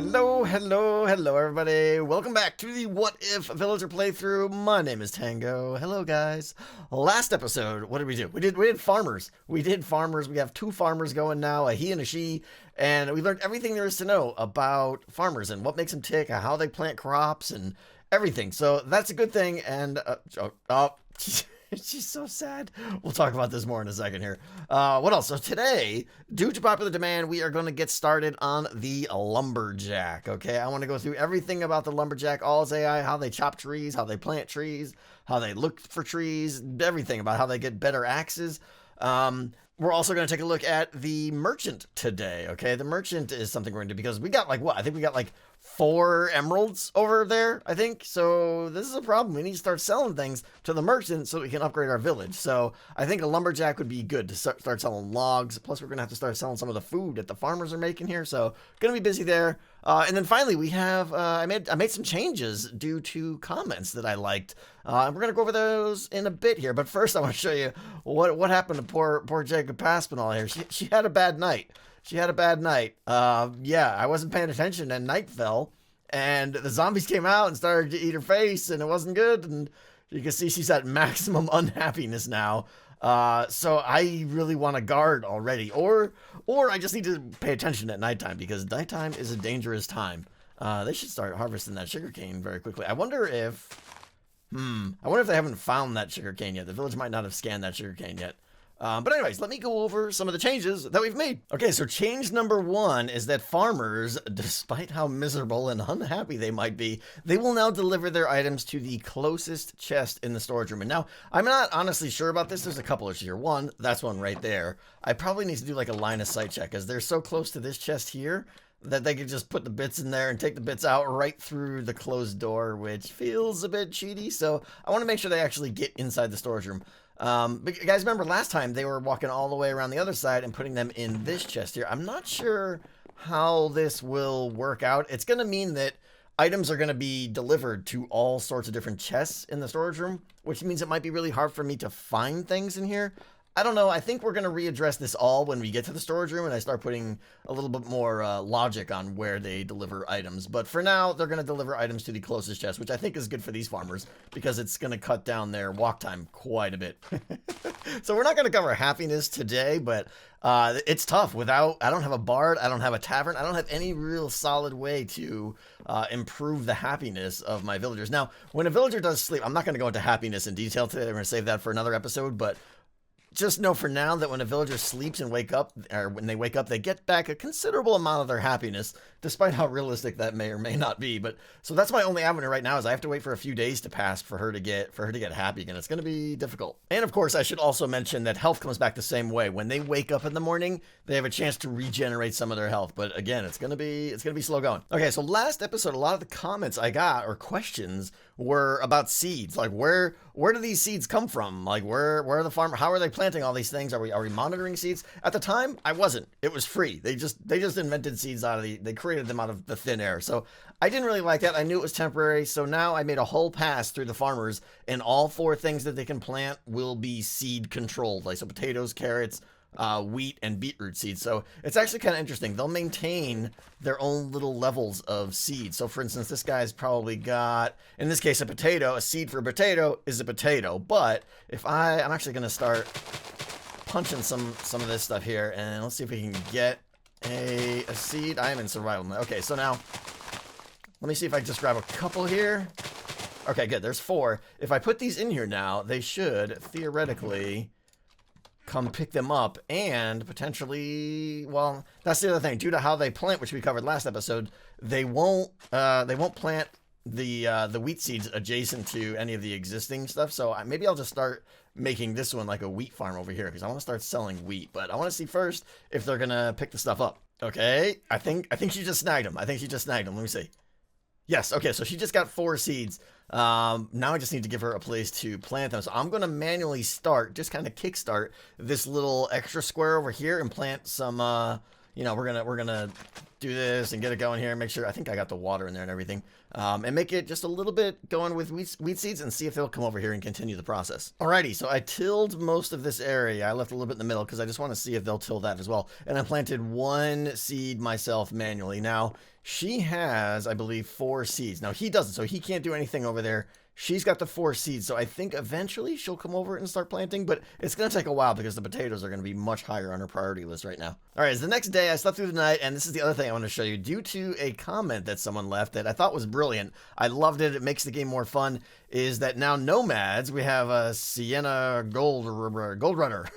Hello, everybody. Welcome back to the What If Villager playthrough. My name is Tango. Hello, guys. Last episode, what did we do? We did farmers. We have two farmers going now, a he and a she, and we learned everything there is to know about farmers and what makes them tick, how they plant crops, and everything. So that's a good thing. And she's so sad. We'll talk about this more in a second here. What else? So today, due to popular demand, we are going to get started on the Lumberjack. Okay, I want to go through everything about the Lumberjack, all its AI, how they chop trees, how they plant trees, how they look for trees, everything about how they get better axes. We're also going to take a look at the merchant today. Okay, the merchant is something we're going to do because we got like what? I think we got like 4 emeralds over there, I think. So this is a problem. We need to start selling things to the merchant so we can upgrade our village. So I think a lumberjack would be good to start selling logs. Plus, we're going to have to start selling some of the food that the farmers are making here. So going to be busy there. And then finally, we have I made some changes due to comments that I liked. We're going to go over those in a bit here. But first, I want to show you what happened to poor Jacob Paspinall here. She had a bad night. She had a bad night. Yeah, I wasn't paying attention and night fell and the zombies came out and started to eat her face and it wasn't good. And you can see she's at maximum unhappiness now. So I really want to guard already or I just need to pay attention at nighttime because nighttime is a dangerous time. They should start harvesting that sugarcane very quickly. I wonder if they haven't found that sugarcane yet. The village might not have scanned that sugarcane yet. But anyways, let me go over some of the changes that we've made. Okay, so change number 1 is that farmers, despite how miserable and unhappy they might be, they will now deliver their items to the closest chest in the storage room. And now, I'm not honestly sure about this. There's a couple issues here. One, that's one right there. I probably need to do like a line of sight check as they're so close to this chest here that they could just put the bits in there and take the bits out right through the closed door, which feels a bit cheaty. So I want to make sure they actually get inside the storage room. But you guys remember last time they were walking all the way around the other side and putting them in this chest here. I'm not sure how this will work out. It's going to mean that items are going to be delivered to all sorts of different chests in the storage room, which means it might be really hard for me to find things in here. I don't know. I think we're going to readdress this all when we get to the storage room and I start putting a little bit more logic on where they deliver items. But for now, they're going to deliver items to the closest chest, which I think is good for these farmers because it's going to cut down their walk time quite a bit. So we're not going to cover happiness today, but it's tough. I don't have a bard. I don't have a tavern. I don't have any real solid way to improve the happiness of my villagers. Now, when a villager does sleep, I'm not going to go into happiness in detail today. We're going to save that for another episode, but just know for now that when a villager sleeps and when they wake up, they get back a considerable amount of their happiness, despite how realistic that may or may not be. But so that's my only avenue right now is I have to wait for a few days to pass for her to get happy again. It's going to be difficult. And of course, I should also mention that health comes back the same way. When they wake up in the morning, they have a chance to regenerate some of their health. But again, it's going to be slow going. Okay, so last episode, a lot of the comments I got or questions were about seeds. Like where do these seeds come from? Like where are the farmers? How are they planting all these things? Are we monitoring seeds? At the time, I wasn't. It was free. They just invented seeds they created them out of the thin air. So I didn't really like that. I knew it was temporary. So now I made a whole pass through the farmers and all 4 things that they can plant will be seed controlled. Like so potatoes, carrots, wheat and beetroot seeds. So it's actually kind of interesting. They'll maintain their own little levels of seeds. So for instance, this guy's probably got, in this case, a potato. A seed for a potato is a potato. But if I'm actually going to start punching some of this stuff here and let's see if we can get a seed. I am in survival mode. Okay, so now let me see if I just grab a couple here. Okay, good. There's 4. If I put these in here now, they should theoretically come pick them up and potentially, well, that's the other thing. Due to how they plant, which we covered last episode, they won't plant the wheat seeds adjacent to any of the existing stuff. So maybe I'll just start making this one like a wheat farm over here because I want to start selling wheat. But I want to see first if they're gonna pick the stuff up. Okay, I think she just snagged them. Let me see. Yes, okay, so she just got 4 seeds. Now I just need to give her a place to plant them. So I'm going to manually just kind of kickstart this little extra square over here and plant some, we're going to do this and get it going here. Make sure, I think I got the water in there and everything. And make it just a little bit going with wheat seeds and see if they'll come over here and continue the process. Alrighty, so I tilled most of this area. I left a little bit in the middle because I just want to see if they'll till that as well. And I planted 1 seed myself manually. Now, she has, I believe, 4 seeds. Now, he doesn't, so he can't do anything over there. She's got the 4 seeds, so I think eventually she'll come over and start planting, but it's going to take a while because the potatoes are going to be much higher on her priority list right now. All right, so the next day I slept through the night, and this is the other thing I want to show you. Due to a comment that someone left that I thought was brilliant, I loved it, it makes the game more fun, is that now nomads, we have a Sienna Gold Runner.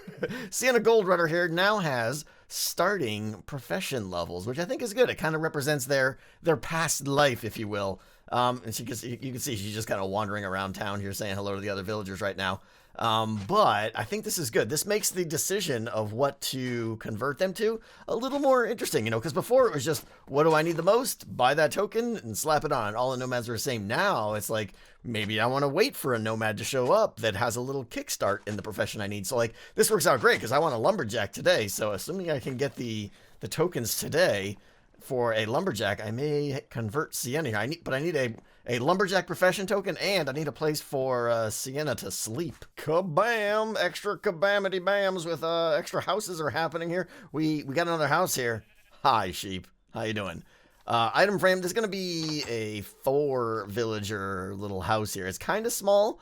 Sienna Gold Runner here now has starting profession levels, which I think is good. It kind of represents their past life, if you will. And you can see she's just kind of wandering around town here saying hello to the other villagers right now. But I think this is good. This makes the decision of what to convert them to a little more interesting, you know, because before it was just, what do I need the most? Buy that token and slap it on. All the nomads are the same. Now it's like, maybe I want to wait for a nomad to show up that has a little kickstart in the profession I need. So like, this works out great because I want a lumberjack today. So assuming I can get the tokens today for a lumberjack, I may convert Sienna here. But I need a lumberjack profession token, and I need a place for Sienna to sleep. Kabam! Extra kabamity bams with extra houses are happening here. We got another house here. Hi, sheep. How you doing? Item frame, there's going to be a 4 villager little house here. It's kind of small,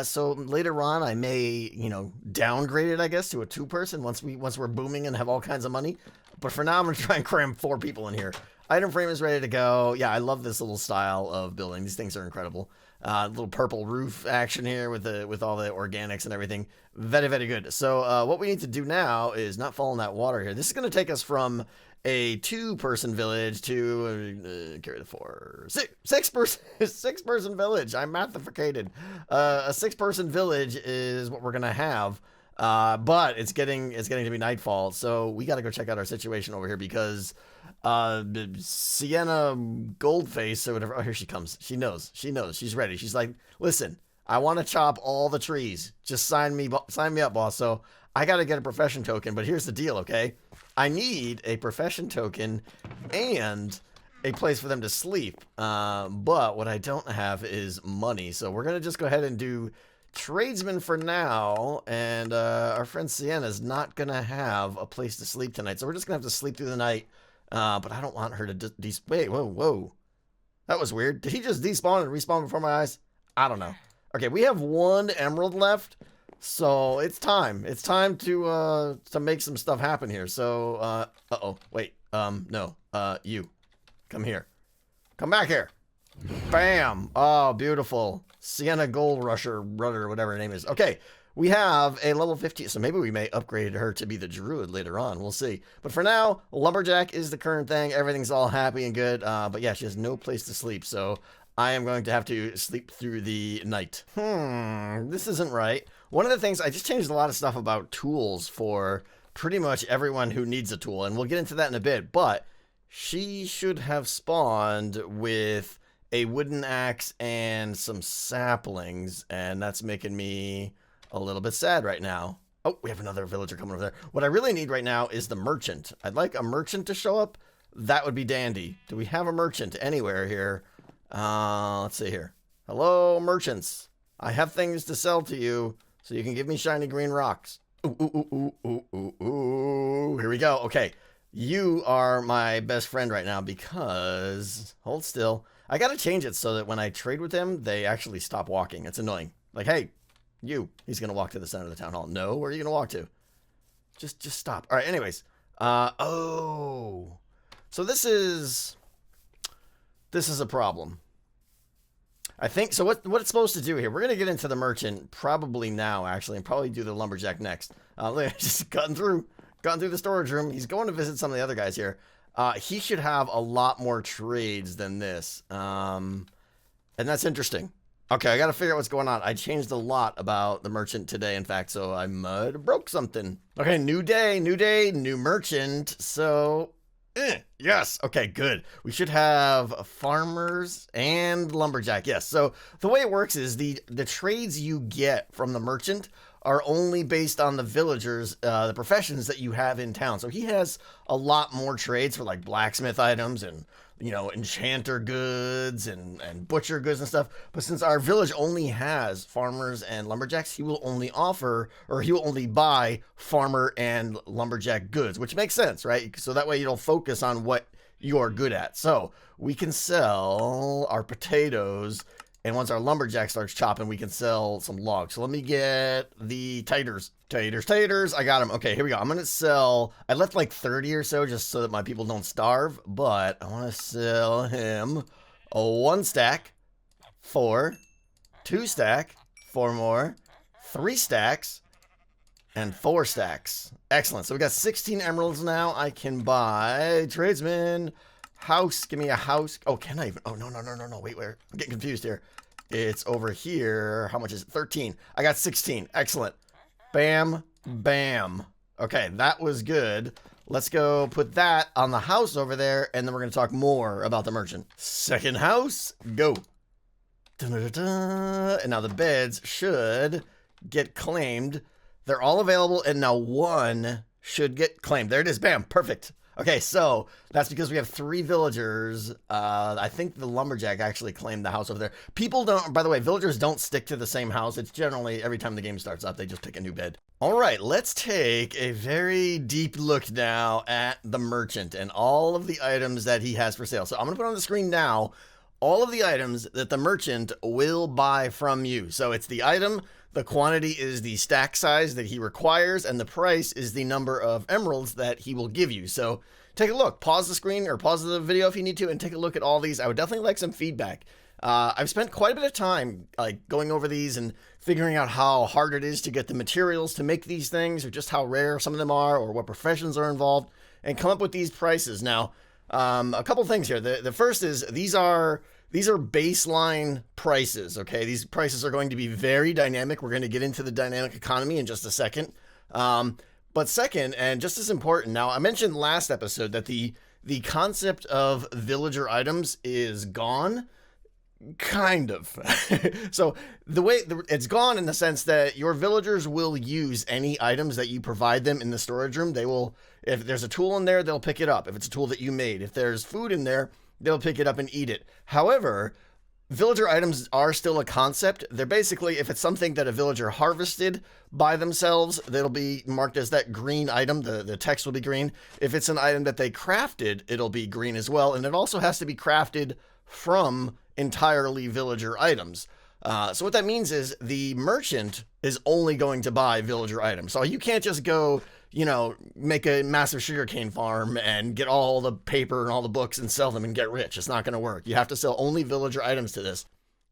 so later on I may, you know, downgrade it, I guess, to a 2-person once we're booming and have all kinds of money. But for now, I'm going to try and cram 4 people in here. Item frame is ready to go. Yeah, I love this little style of building. These things are incredible. Little purple roof action here with all the organics and everything. Very, very good. So what we need to do now is not fall in that water here. This is going to take us from a 2-person village to carry the 4 6-person village. I'm mathificated. A 6-person village is what we're gonna have, but it's getting to be nightfall, so we got to go check out our situation over here because Sienna Goldface or whatever. Oh, here she comes. She knows. She's ready. She's like, listen, I want to chop all the trees. Just sign me up, boss. So I got to get a profession token, but here's the deal, okay? I need a profession token and a place for them to sleep. But what I don't have is money. So we're going to just go ahead and do tradesman for now. And our friend Sienna's not going to have a place to sleep tonight. So we're just going to have to sleep through the night. But I don't want her to wait, whoa. That was weird. Did he just despawn and respawn before my eyes? I don't know. Okay, we have 1 emerald left. So it's time. It's time to make some stuff happen here. So wait. No. You. Come here. Come back here. Bam. Oh, beautiful. Sienna Gold Runner, whatever her name is. Okay. We have a level 15, so maybe we may upgrade her to be the druid later on. We'll see. But for now, lumberjack is the current thing. Everything's all happy and good. But yeah, she has no place to sleep, so I am going to have to sleep through the night. This isn't right. One of the things, I just changed a lot of stuff about tools for pretty much everyone who needs a tool, and we'll get into that in a bit, but she should have spawned with a wooden axe and some saplings, and that's making me a little bit sad right now. Oh, we have another villager coming over there. What I really need right now is the merchant. I'd like a merchant to show up. That would be dandy. Do we have a merchant anywhere here? Let's see here. Hello, merchants. I have things to sell to you, so you can give me shiny green rocks. Ooh. Here we go. Okay. You are my best friend right now because... Hold still. I gotta change it so that when I trade with them, they actually stop walking. It's annoying. Like, hey, you. He's gonna walk to the center of the town hall. No, where are you gonna walk to? Just stop. All right, anyways. Oh. So this is a problem. I think, so what it's supposed to do here, we're going to get into the merchant probably now, actually, and probably do the lumberjack next. Look, just cutting through the storage room. He's going to visit some of the other guys here. He should have a lot more trades than this. And that's interesting. Okay, I got to figure out what's going on. I changed a lot about the merchant today, in fact, so I might have broke something. Okay, new day, new merchant. So... yes. Okay, good. We should have farmers and lumberjack. Yes. So the way it works is the trades you get from the merchant are only based on the villagers, the professions that you have in town. So he has a lot more trades for like blacksmith items and, you know, enchanter goods and butcher goods and stuff. But since our village only has farmers and lumberjacks, he will only offer, or he will only buy farmer and lumberjack goods, which makes sense, right? So that way you don't focus on what you're good at. So we can sell our potatoes, and once our lumberjack starts chopping, we can sell some logs. So let me get the taters. I got them. Okay, here we go. I'm going to sell, I left like 30 or so just so that my people don't starve, but I want to sell him a 1 stack, 4, 2 stack, 4 more, 3 stacks, and 4 stacks. Excellent. So we got 16 emeralds now. I can buy tradesman, house. Give me a house. Oh, can I even? Oh, no. Wait, where? I'm getting confused here. It's over here. How much is it? 13. I got 16. Excellent. Bam, bam. Okay, that was good. Let's go put that on the house over there, and then we're going to talk more about the merchant. Second house, go. Da-da-da-da. And now the beds should get claimed. They're all available, and now 1 should get claimed. There it is. Bam. Perfect. Okay, so that's because we have 3 villagers. I think the lumberjack actually claimed the house over there. People don't, by the way, villagers don't stick to the same house. It's generally every time the game starts up, they just pick a new bed. All right, let's take a very deep look now at the merchant and all of the items that he has for sale. So I'm going to put on the screen now all of the items that the merchant will buy from you. So it's the item, the quantity is the stack size that he requires, and the price is the number of emeralds that he will give you. So take a look, pause the screen or pause the video if you need to, and take a look at all these. I would definitely like some feedback. I've spent quite a bit of time like going over these and figuring out how hard it is to get the materials to make these things, or just how rare some of them are, or what professions are involved, and come up with these prices. Now, a couple things here. The first is these are baseline prices, okay? These prices are going to be very dynamic. We're going to get into the dynamic economy in just a second. But second, and just as important, now I mentioned last episode that the concept of villager items is gone. Kind of. So it's gone in the sense that your villagers will use any items that you provide them in the storage room. They will, if there's a tool in there, they'll pick it up. If it's a tool that you made, if there's food in there, they'll pick it up and eat it. However, villager items are still a concept. They're basically, if it's something that a villager harvested by themselves, that'll be marked as that green item. The text will be green. If it's an item that they crafted, it'll be green as well. And it also has to be crafted from entirely villager items. So what that means is the merchant is only going to buy villager items. So you can't just go, you know, make a massive sugarcane farm and get all the paper and all the books and sell them and get rich. It's not going to work. You have to sell only villager items to this.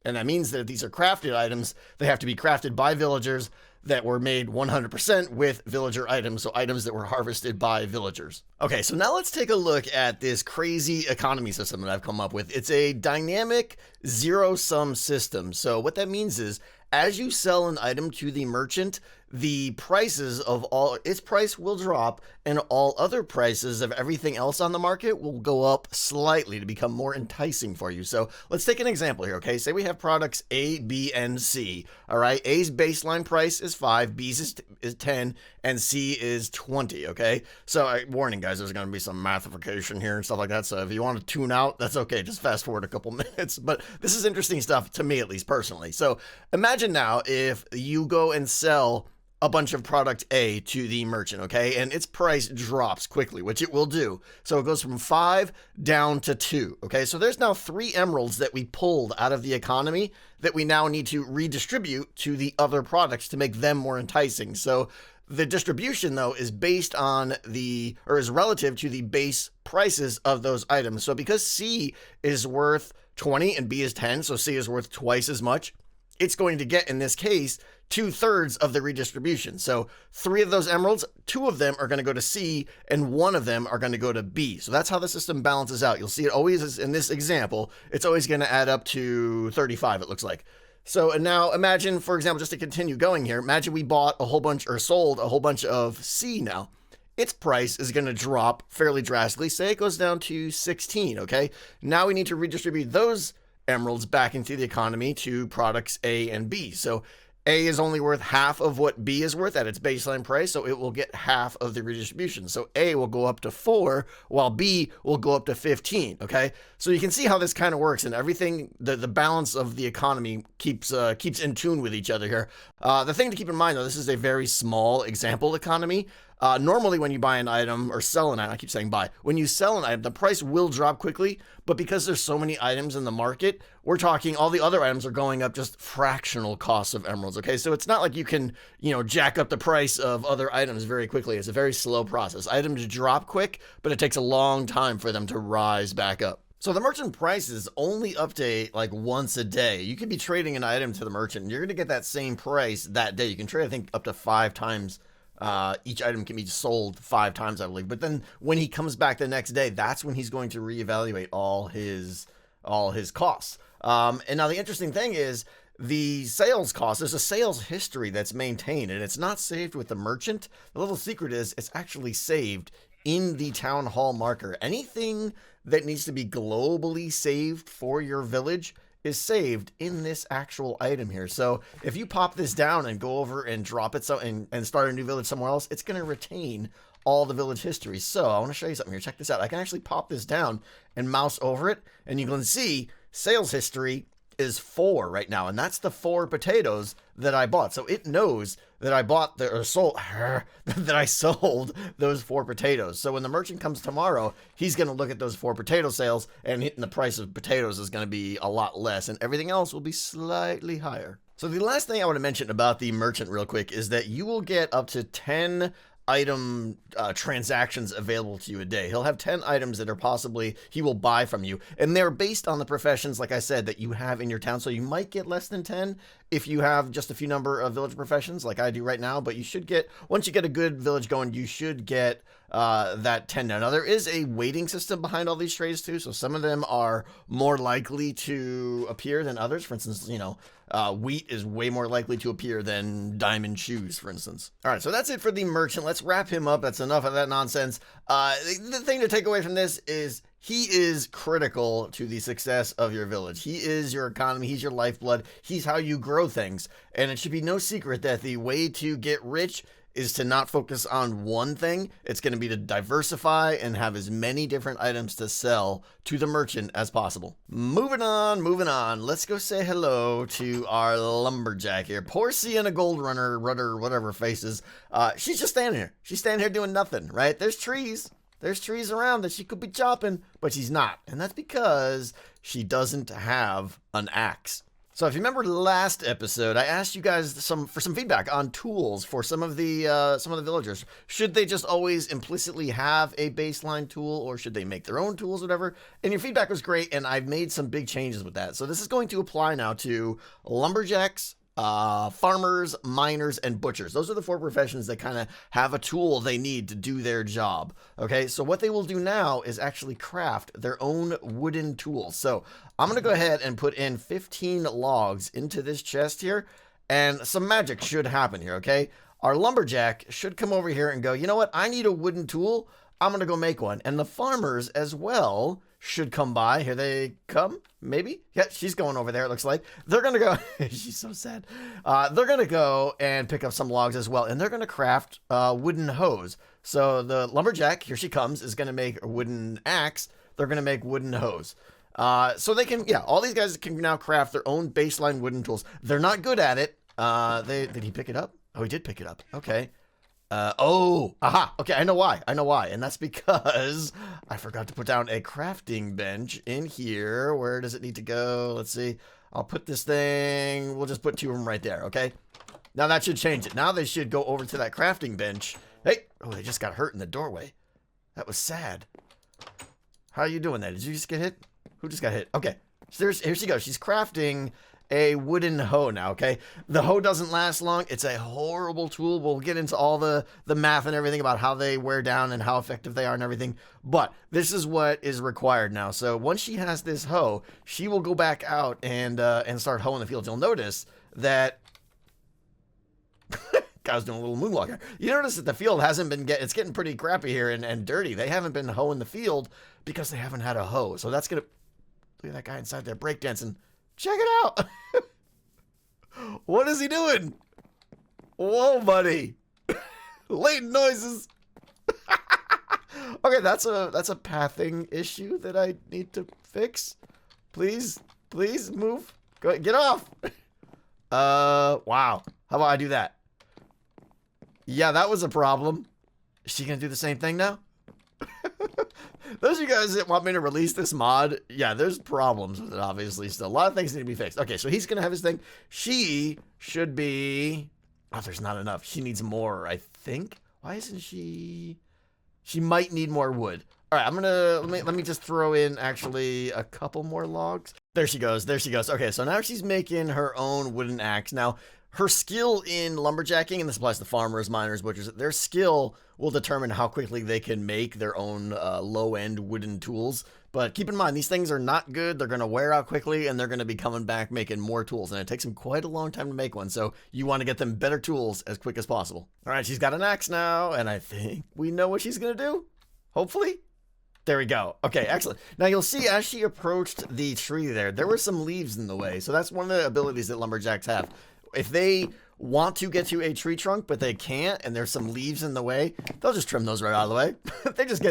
And that means that if these are crafted items, they have to be crafted by villagers that were made 100% with villager items, so items that were harvested by villagers. Okay, so now let's take a look at this crazy economy system that I've come up with. It's a dynamic zero-sum system. So what that means is, as you sell an item to the merchant, the prices of all, its price will drop, and all other prices of everything else on the market will go up slightly to become more enticing for you. So let's take an example here, okay? Say we have products A, B, and C, all right? A's baseline price is 5, B's is 10, and C is 20, okay? So warning, guys, there's going to be some mathification here and stuff like that, so if you want to tune out, that's okay. Just fast forward a couple minutes, but this is interesting stuff to me, at least personally. So imagine now if you go and sell a bunch of product A to the merchant, okay? And its price drops quickly, which it will do. So it goes from 5 down to 2, okay? So there's now 3 emeralds that we pulled out of the economy that we now need to redistribute to the other products to make them more enticing. So the distribution, though, is based on is relative to the base prices of those items. So because C is worth 20 and B is 10, so C is worth twice as much, it's going to get, in this case, 2/3 of the redistribution. So 3 of those emeralds, 2 of them are going to go to C, and 1 of them are going to go to B. So that's how the system balances out. You'll see it always is, in this example, it's always going to add up to 35, it looks like. So, and now imagine, for example, just to continue going here, imagine we bought a whole bunch, or sold a whole bunch of C now. Its price is going to drop fairly drastically. Say it goes down to 16, okay? Now we need to redistribute those emeralds back into the economy to products A and B. So A is only worth half of what B is worth at its baseline price, so it will get half of the redistribution. So A will go up to 4, while B will go up to 15, okay? So you can see how this kind of works, and everything, the balance of the economy keeps in tune with each other here. The thing to keep in mind, though, this is a very small example economy. Normally when you buy an item or sell an item, I keep saying buy, when you sell an item, the price will drop quickly, but because there's so many items in the market, we're talking all the other items are going up just fractional costs of emeralds, okay? So it's not like you can, jack up the price of other items very quickly. It's a very slow process. Items drop quick, but it takes a long time for them to rise back up. So the merchant prices only update like once a day. You could be trading an item to the merchant, and you're going to get that same price that day. You can trade, I think, up to 5 times. Each item can be sold 5 times, I believe. But then when he comes back the next day, that's when he's going to reevaluate all his costs. And now the interesting thing is the sales cost. There's a sales history that's maintained, and it's not saved with the merchant. The little secret is it's actually saved in the town hall marker. Anything that needs to be globally saved for your village is saved in this actual item here. So if you pop this down and go over and drop it and start a new village somewhere else, it's going to retain all the village history. So I want to show you something here. Check this out. I can actually pop this down and mouse over it, and you can see sales history is 4 right now, and that's the 4 potatoes that I bought. So it knows that I bought that I sold those 4 potatoes. So when the merchant comes tomorrow, he's going to look at those 4 potato sales, and hitting the price of potatoes is going to be a lot less, and everything else will be slightly higher. So the last thing I want to mention about the merchant real quick is that you will get up to 10 item transactions available to you a day. He'll have 10 items that are he will buy from you, and they're based on the professions, like I said, that you have in your town. So you might get less than 10 if you have just a few number of village professions like I do right now, but you should get, once you get a good village going, you should get that 10 now. Now there is a weighting system behind all these trades too, so some of them are more likely to appear than others. For instance, wheat is way more likely to appear than diamond shoes, for instance. All right, so that's it for the merchant. Let's wrap him up. That's enough of that nonsense. The thing to take away from this is he is critical to the success of your village. He is your economy. He's your lifeblood. He's how you grow things. And it should be no secret that the way to get rich is to not focus on one thing. It's going to be to diversify and have as many different items to sell to the merchant as possible. Moving on. Let's go say hello to our lumberjack here. Poor Sienna Gold Runner, whatever faces. She's just standing here. She's standing here doing nothing, right? There's trees around that she could be chopping, but she's not. And that's because she doesn't have an axe. So if you remember last episode, I asked you guys for some feedback on tools for some of the villagers. Should they just always implicitly have a baseline tool, or should they make their own tools, whatever? And your feedback was great, and I've made some big changes with that. So this is going to apply now to lumberjacks, farmers, miners, and butchers. Those are the 4 professions that kind of have a tool they need to do their job. Okay, so what they will do now is actually craft their own wooden tools. So I'm going to go ahead and put in 15 logs into this chest here, and some magic should happen here, okay? Our lumberjack should come over here and go, you know what? I need a wooden tool. I'm going to go make one. And the farmers as well should come by. Here they come, maybe? Yeah, she's going over there, it looks like. They're going to go, she's so sad. They're going to go and pick up some logs as well, and they're going to craft wooden hoes. So the lumberjack, here she comes, is going to make a wooden axe. They're going to make wooden hoes. So they can, all these guys can now craft their own baseline wooden tools. They're not good at it. Did he pick it up? Oh, he did pick it up. Okay. Okay, I know why, and that's because I forgot to put down a crafting bench in here. Where does it need to go? Let's see. I'll put this thing, we'll just put 2 of them right there, okay? Now that should change it. Now they should go over to that crafting bench. Hey, oh, they just got hurt in the doorway. That was sad. How are you doing that? Did you just get hit? Who just got hit? Okay, so here she goes. She's crafting a wooden hoe now, okay? The hoe doesn't last long. It's a horrible tool. We'll get into all the math and everything about how they wear down and how effective they are and everything, but this is what is required now. So once she has this hoe, she will go back out and start hoeing the fields. You'll notice that guy's doing a little moonwalk here. You notice that the field hasn't been it's getting pretty crappy here and dirty. They haven't been hoeing the field because they haven't had a hoe. So that's gonna, look at that guy inside there breakdancing. Check it out. What is he doing? Whoa, buddy. Late noises. Okay, that's a pathing issue that I need to fix. Please move. Go, get off. Wow. How about I do that? Yeah, that was a problem. Is she gonna do the same thing now? Those of you guys that want me to release this mod, yeah, there's problems with it, obviously, still. A lot of things need to be fixed. Okay, so he's gonna have his thing. She should be... Oh, there's not enough. She needs more, I think. Why isn't she... She might need more wood. All right, I'm gonna... Let me just throw in, actually, a couple more logs. There she goes. There she goes. Okay, so now she's making her own wooden axe. Now, her skill in lumberjacking, and this applies to farmers, miners, butchers, their skill will determine how quickly they can make their own low-end wooden tools. But keep in mind, these things are not good. They're going to wear out quickly, and they're going to be coming back making more tools. And it takes them quite a long time to make one. So you want to get them better tools as quick as possible. All right, she's got an axe now, and I think we know what she's going to do. Hopefully. There we go. Okay, excellent. Now you'll see as she approached the tree there were some leaves in the way. So that's one of the abilities that lumberjacks have. If they want to get to a tree trunk, but they can't, and there's some leaves in the way, they'll just trim those right out of the way. they just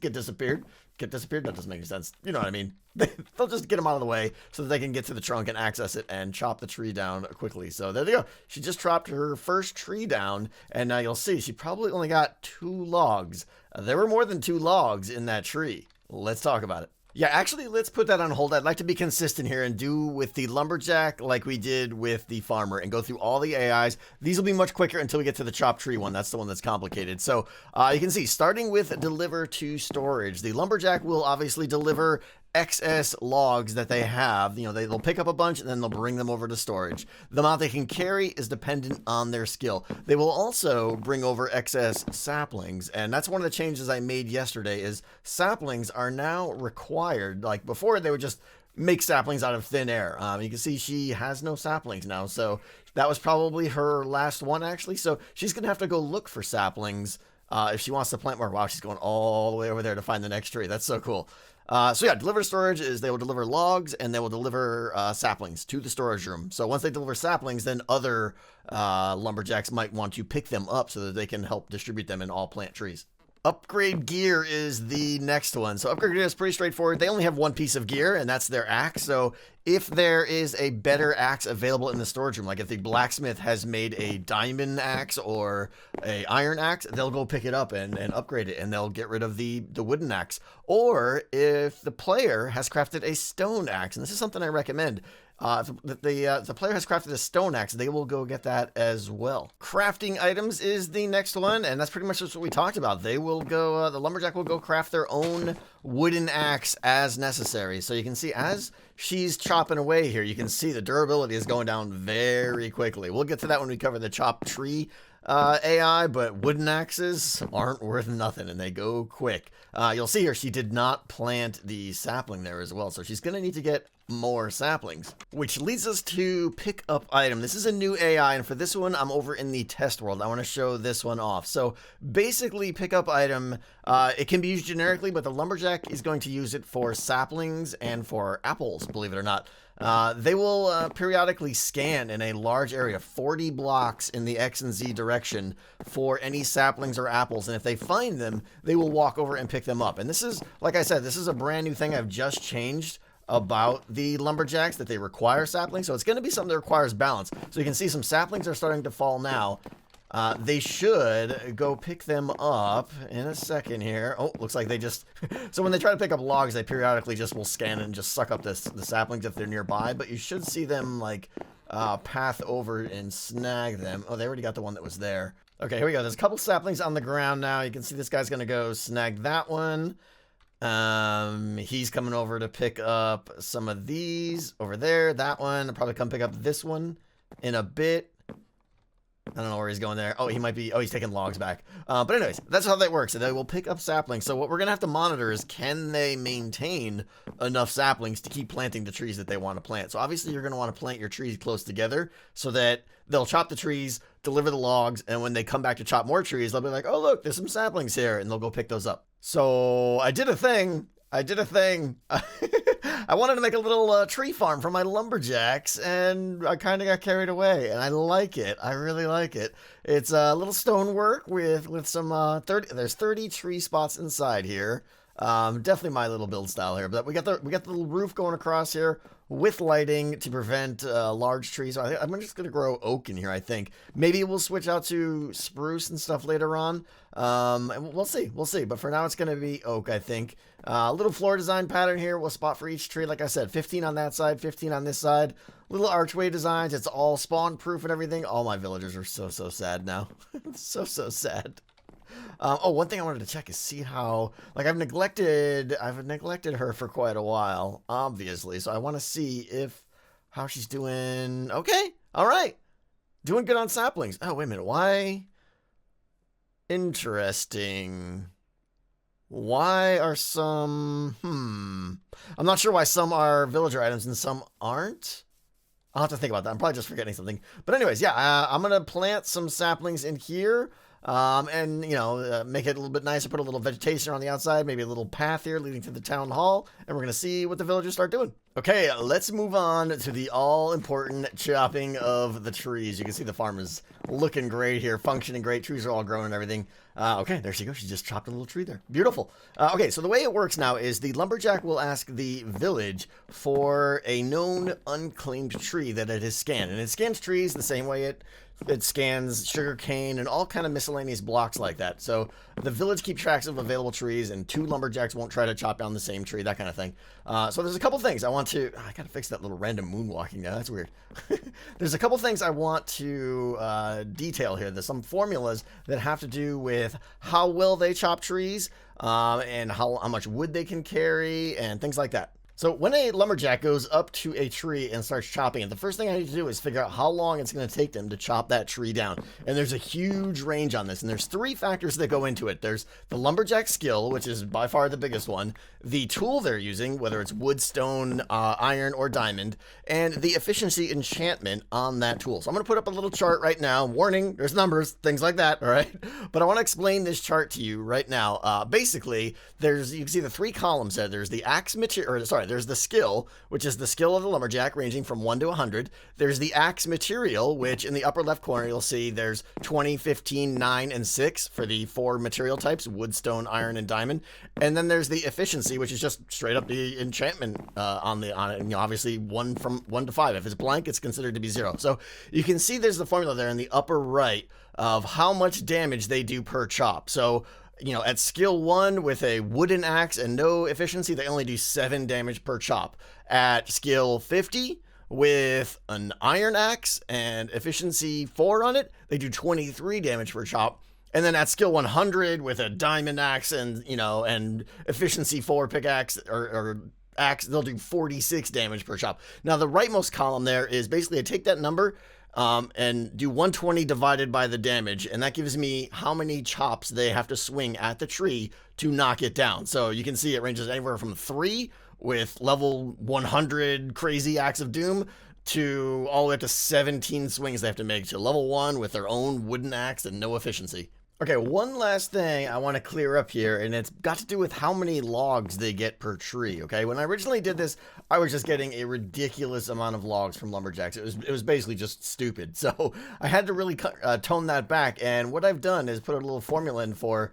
get disappeared. Get disappeared? That doesn't make any sense. You know what I mean? They'll just get them out of the way so that they can get to the trunk and access it and chop the tree down quickly. So there they go. She just chopped her first tree down, and now you'll see she probably only got 2 logs. There were more than 2 logs in that tree. Let's talk about it. Yeah, actually, let's put that on hold. I'd like to be consistent here and do with the lumberjack like we did with the farmer and go through all the AIs. These will be much quicker until we get to the chopped tree one. That's the one that's complicated. So you can see, starting with deliver to storage, the lumberjack will obviously deliver excess logs that they have. You know, they'll pick up a bunch and then they'll bring them over to storage. The amount they can carry is dependent on their skill. They will also bring over excess saplings, and that's one of the changes I made yesterday is saplings are now required. Like before, they would just make saplings out of thin air. You can see she has no saplings now, so that was probably her last one actually. So she's gonna have to go look for saplings if she wants to plant more. Wow, she's going all the way over there to find the next tree. That's so cool. So yeah, deliver to storage is they will deliver logs and they will deliver saplings to the storage room. So once they deliver saplings, then other lumberjacks might want to pick them up so that they can help distribute them in all plant trees. Upgrade gear is the next one. So upgrade gear is pretty straightforward. They only have one piece of gear, and that's their axe. So if there is a better axe available in the storage room, like if the blacksmith has made a diamond axe or a iron axe, they'll go pick it up and upgrade it, and they'll get rid of the wooden axe. Or if the player has crafted a stone axe, and this is something I recommend, if the player has crafted a stone axe, they will go get that as well. Crafting items is the next one, and that's pretty much just what we talked about. They will go, the lumberjack will go craft their own wooden axe as necessary. So you can see as she's chopping away here, you can see the durability is going down very quickly. We'll get to that when we cover the chopped tree AI, but wooden axes aren't worth nothing and they go quick. You'll see here she did not plant the sapling there as well, so she's going to need to get more saplings, which leads us to pick up item. This is a new AI, and for this one I'm over in the test world. I want to show this one off. So basically, pick up item, it can be used generically, but the lumberjack is going to use it for saplings and for apples, believe it or not. They will periodically scan in a large area, 40 blocks in the X and Z direction, for any saplings or apples, and if they find them, they will walk over and pick them up. And this is, like I said, this is a brand new thing I've just changed about the lumberjacks, that they require saplings, so it's going to be something that requires balance. So you can see some saplings are starting to fall now. They should go pick them up in a second here. Oh, looks like they just... So when they try to pick up logs, they periodically just will scan and just suck up the saplings if they're nearby, but you should see them like path over and snag them. Oh, they already got the one that was there. Okay, here we go. There's a couple saplings on the ground now. You can see this guy's going to go snag that one. He's coming over to pick up some of these over there. That one. I'll probably come pick up this one in a bit. I don't know where he's going there. Oh, he might be... Oh, he's taking logs back. But anyways, that's how that works. So they will pick up saplings. So what we're going to have to monitor is, can they maintain enough saplings to keep planting the trees that they want to plant? So obviously you're going to want to plant your trees close together so that they'll chop the trees, deliver the logs, and when they come back to chop more trees, they'll be like, oh, look, there's some saplings here, and they'll go pick those up. So I did a thing. I did a thing. I wanted to make a little tree farm for my lumberjacks, and I kind of got carried away. And I like it. I really like it. It's a little stonework with some 30. There's 30 tree spots inside here. Definitely my little build style here. But we got the little roof going across here with lighting to prevent large trees. I'm just gonna grow oak in here. I think maybe we'll switch out to spruce and stuff later on. And we'll see. We'll see. But for now, it's gonna be oak. I think. Little floor design pattern here. We'll spot for each tree. Like I said, 15 on that side, 15 on this side. Little archway designs. It's all spawn proof and everything. All my villagers are so sad now. so sad. Oh, one thing I wanted to check is see how, like, I've neglected her for quite a while, obviously. So I want to see how she's doing. Okay, all right, doing good on saplings. Oh, wait a minute, why? Interesting. Why are some? I'm not sure why some are villager items and some aren't. I'll have to think about that. I'm probably just forgetting something. But anyways, yeah, I'm gonna plant some saplings in here. And make it a little bit nicer, put a little vegetation on the outside, maybe a little path here leading to the town hall, and we're going to see what the villagers start doing. Okay, let's move on to the all-important chopping of the trees. You can see the farm is looking great here, functioning great, trees are all growing and everything. Okay, there she goes, she just chopped a little tree there. Beautiful. Okay, so the way it works now is the lumberjack will ask the village for a known unclaimed tree that it has scanned, and it scans trees the same way it scans sugar cane and all kind of miscellaneous blocks like that. So the village keeps tracks of available trees, and 2 lumberjacks won't try to chop down the same tree, that kind of thing. So there's a couple things I want to. I gotta fix that little random moonwalking now. That's weird. There's a couple things I want to detail here. There's some formulas that have to do with how well they chop trees, and how much wood they can carry, and things like that. So when a lumberjack goes up to a tree and starts chopping it, the first thing I need to do is figure out how long it's going to take them to chop that tree down. And there's a huge range on this, and there's 3 factors that go into it. There's the lumberjack skill, which is by far the biggest one, the tool they're using, whether it's wood, stone, iron, or diamond, and the efficiency enchantment on that tool. So I'm going to put up a little chart right now. Warning, there's numbers, things like that, all right? But I want to explain this chart to you right now. Basically, you can see the 3 columns there. There's the axe material, there's the skill, which is the skill of the lumberjack, ranging from 1 to 100. There's the axe material, which in the upper left corner, you'll see there's 20, 15, 9, and 6 for the 4 material types, wood, stone, iron, and diamond. And then there's the efficiency, which is just straight up the enchantment on it. And obviously 1 from 1 to 5. If it's blank, it's considered to be 0. So you can see there's the formula there in the upper right of how much damage they do per chop. So at skill 1 with a wooden axe and no efficiency, they only do 7 damage per chop. At skill 50 with an iron axe and efficiency 4 on it, they do 23 damage per chop. And then at skill 100 with a diamond axe and efficiency 4 pickaxe or axe, they'll do 46 damage per chop. Now the rightmost column there is basically I take that number and do 120 divided by the damage, and that gives me how many chops they have to swing at the tree to knock it down. So you can see it ranges anywhere from 3 with level 100 crazy axe of doom to all the way up to 17 swings they have to make to level 1 with their own wooden axe and no efficiency. Okay, one last thing I want to clear up here, and it's got to do with how many logs they get per tree, okay? When I originally did this, I was just getting a ridiculous amount of logs from lumberjacks. It was basically just stupid. So I had to really tone that back, and what I've done is put a little formula in for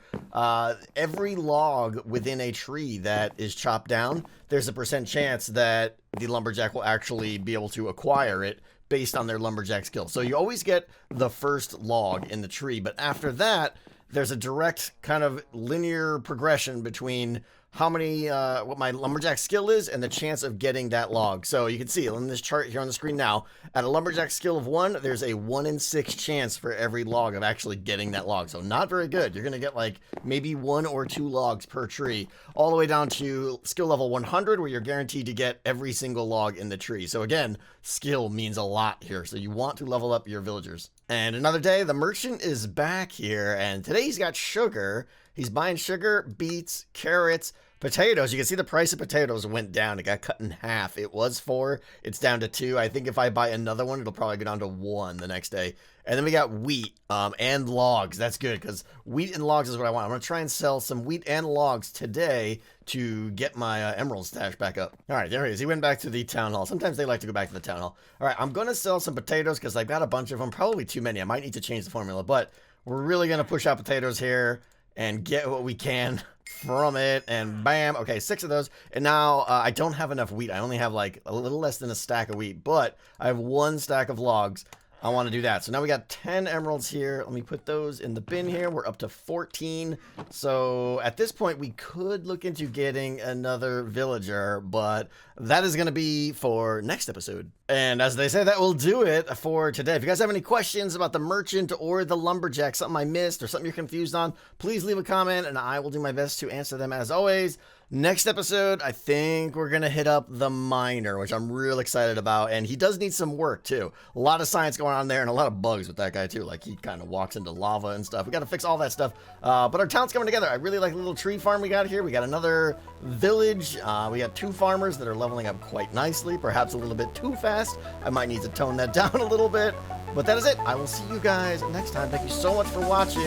every log within a tree that is chopped down, there's a % chance that the lumberjack will actually be able to acquire it based on their lumberjack skill. So you always get the first log in the tree, but after that, there's a direct kind of linear progression between how many, what my lumberjack skill is and the chance of getting that log. So you can see in this chart here on the screen now, at a lumberjack skill of 1, there's a 1 in 6 chance for every log of actually getting that log. So not very good. You're going to get like maybe 1 or 2 logs per tree, all the way down to skill level 100, where you're guaranteed to get every single log in the tree. So again, skill means a lot here. So you want to level up your villagers. And another day, the merchant is back here, and today he's got sugar. He's buying sugar, beets, carrots, Potatoes, you can see the price of potatoes went down. It got cut in half. It was 4. It's down to 2. I think if I buy another one, it'll probably go down to 1 the next day. And then we got wheat and logs. That's good because wheat and logs is what I want. I'm going to try and sell some wheat and logs today to get my emerald stash back up. All right, there he is. He went back to the town hall. Sometimes they like to go back to the town hall. All right, I'm going to sell some potatoes because I've got a bunch of them. Probably too many. I might need to change the formula, but we're really going to push out potatoes here and get what we can from it, and bam. Okay, 6 of those. And now I don't have enough wheat. I only have like a little less than a stack of wheat, but I have 1 stack of logs. I want to do that. So now we got 10 emeralds here. Let me put those in the bin here. We're up to 14. So at this point, we could look into getting another villager, but that is going to be for next episode. And as they say, that will do it for today. If you guys have any questions about the merchant or the lumberjack, something I missed or something you're confused on, please leave a comment and I will do my best to answer them as always. Next episode, I think we're going to hit up the miner, which I'm real excited about. And he does need some work, too. A lot of science going on there and a lot of bugs with that guy, too. Like, he kind of walks into lava and stuff. We got to fix all that stuff. But our town's coming together. I really like the little tree farm we got here. We got another village. We got 2 farmers that are leveling up quite nicely, perhaps a little bit too fast. I might need to tone that down a little bit. But that is it. I will see you guys next time. Thank you so much for watching.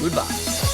Goodbye.